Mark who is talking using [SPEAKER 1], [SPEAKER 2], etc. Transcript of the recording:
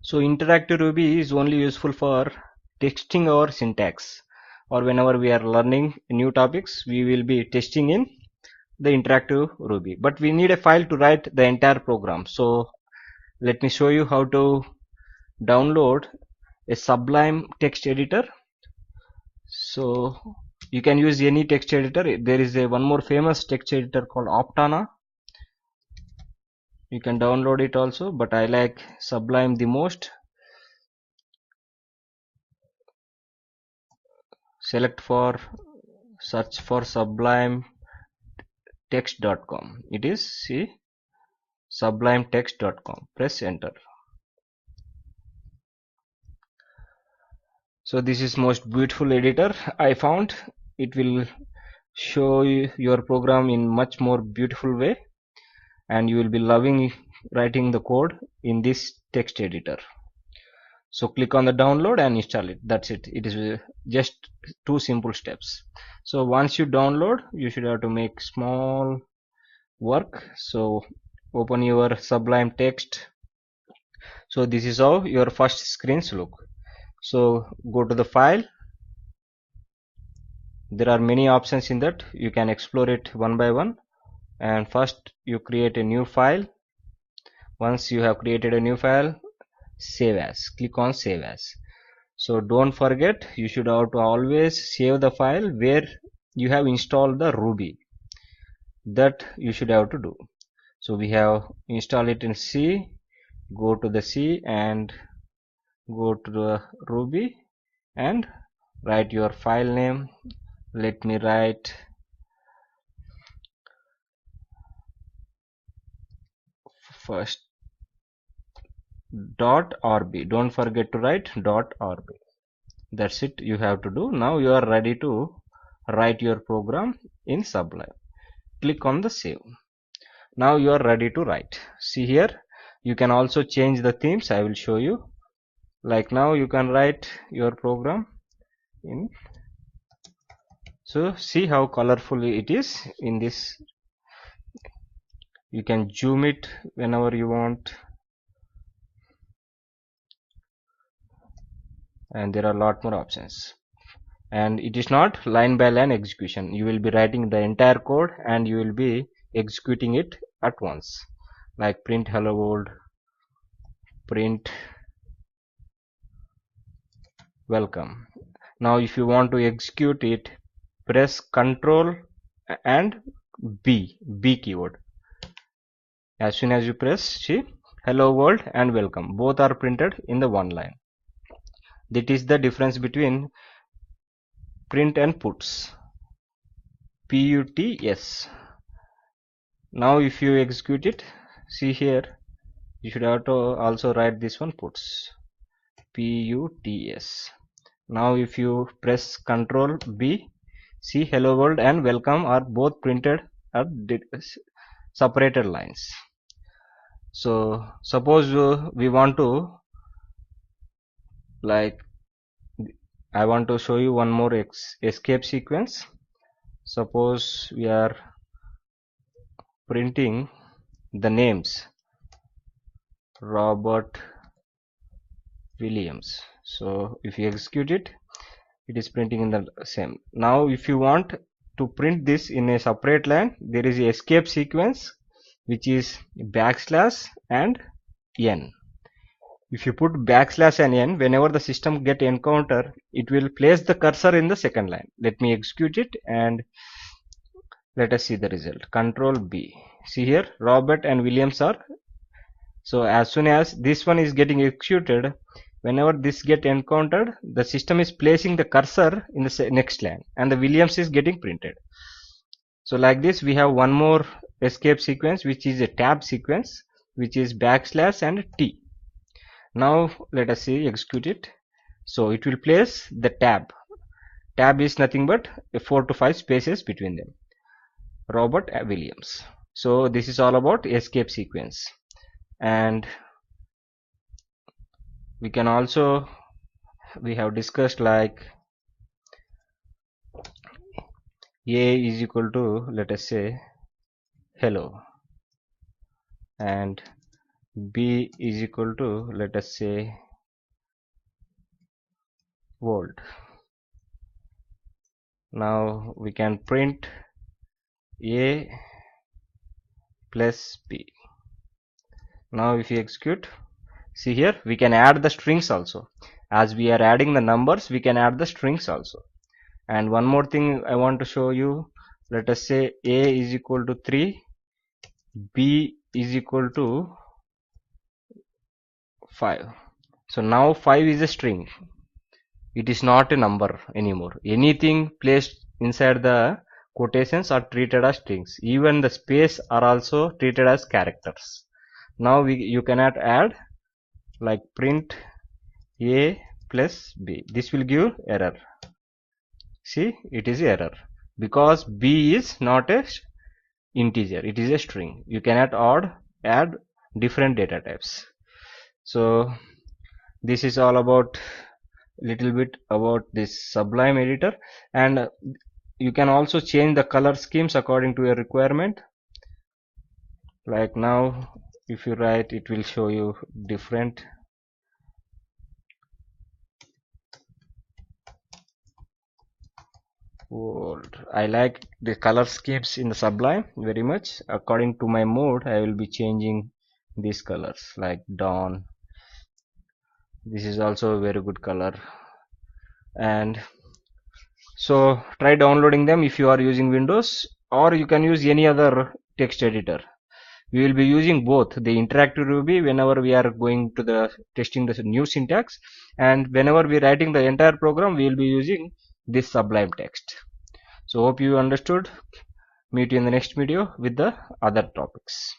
[SPEAKER 1] So interactive Ruby is only useful for testing our syntax, or whenever we are learning new topics, we will be testing in the interactive Ruby. But we need a file to write the entire program. So let me show you how to download a Sublime text editor. So you can use any text editor. There is a one more famous text editor called Aptana. You can download it also, but I like Sublime the most. Select for search for Sublime text.com. It is see sublimetext.com. Press enter. So this is most beautiful editor I found. It will show you your program in much more beautiful way, and you will be loving writing the code in this text editor. So click on the download and install it. That's it. It is just two simple steps. So once you download, you should have to make small work. So open your Sublime text. So this is how your first screens look. So go to the file. There are many options in that. You can explore it one by one. And first you create a new file. Once you have created a new file, save as. Click on save as. So don't forget, you should have to always save the file where you have installed the Ruby. That you should have to do. So we have installed it in C. Go to the C and go to the Ruby and write your file name. Let me write first .rb. Don't forget to write .rb. That's it you have to do. Now you are ready to write your program in Sublime. Click on the save. Now you are ready to write. See here, you can also change the themes. I will show you. Like now you can write your program in. So see how colorful it is in this. You can zoom it whenever you want. And there are a lot more options. And it is not line by line execution. You will be writing the entire code and you will be executing it at once. Like print hello world, print welcome. Now if you want to execute it, press Ctrl and B keyword. As soon as you press, see, hello world and welcome, both are printed in the one line. That is the difference between print and puts. PUTS. Now if you execute it, see here, you should have to also write this one, puts. PUTS. Now if you press Ctrl B, see hello world and welcome are both printed at separated lines. So suppose we want to, like, I want to show you one more escape sequence. Suppose we are printing the names Robert Williams. So if you execute it, it is printing in the same. Now if you want to print this in a separate line, there is a escape sequence which is backslash and n. If you put backslash and n, whenever the system get encounter, it will place the cursor in the second line. Let me execute it and let us see the result. Ctrl B. See here, Robert and Williams are. So as soon as this one is getting executed, whenever this get encountered, the system is placing the cursor in the next line and the Williams is getting printed. So like this we have one more escape sequence which is a tab sequence, which is backslash and T. Now let us see, execute it. So it will place the tab. Tab is nothing but 4 to 5 spaces between them. Robert Williams. So this is all about escape sequence. And we can also, we have discussed like A is equal to, let us say, hello, and B is equal to, let us say, volt. Now we can print A plus B. Now if you execute, see here we can add the strings also. As we are adding the numbers, we can add the strings also. And one more thing I want to show you, let us say A is equal to 3, B is equal to 5. So now 5 is a string. It is not a number anymore. Anything placed inside the quotations are treated as strings. Even the space are also treated as characters. Now you cannot add like print A plus B. This will give error. See, it is error because B is not a integer, it is a string. You cannot add different data types. So this is all about little bit about this Sublime editor, and you can also change the color schemes according to your requirement. Like now if you write, it will show you different. I like the color schemes in the Sublime very much. According to my mode, I will be changing these colors like dawn. This is also a very good color. And so try downloading them if you are using Windows, or you can use any other text editor. We will be using both the interactive Ruby whenever we are going to the testing the new syntax, and whenever we are writing the entire program, we will be using this Sublime Text. So hope you understood. Meet you in the next video with the other topics.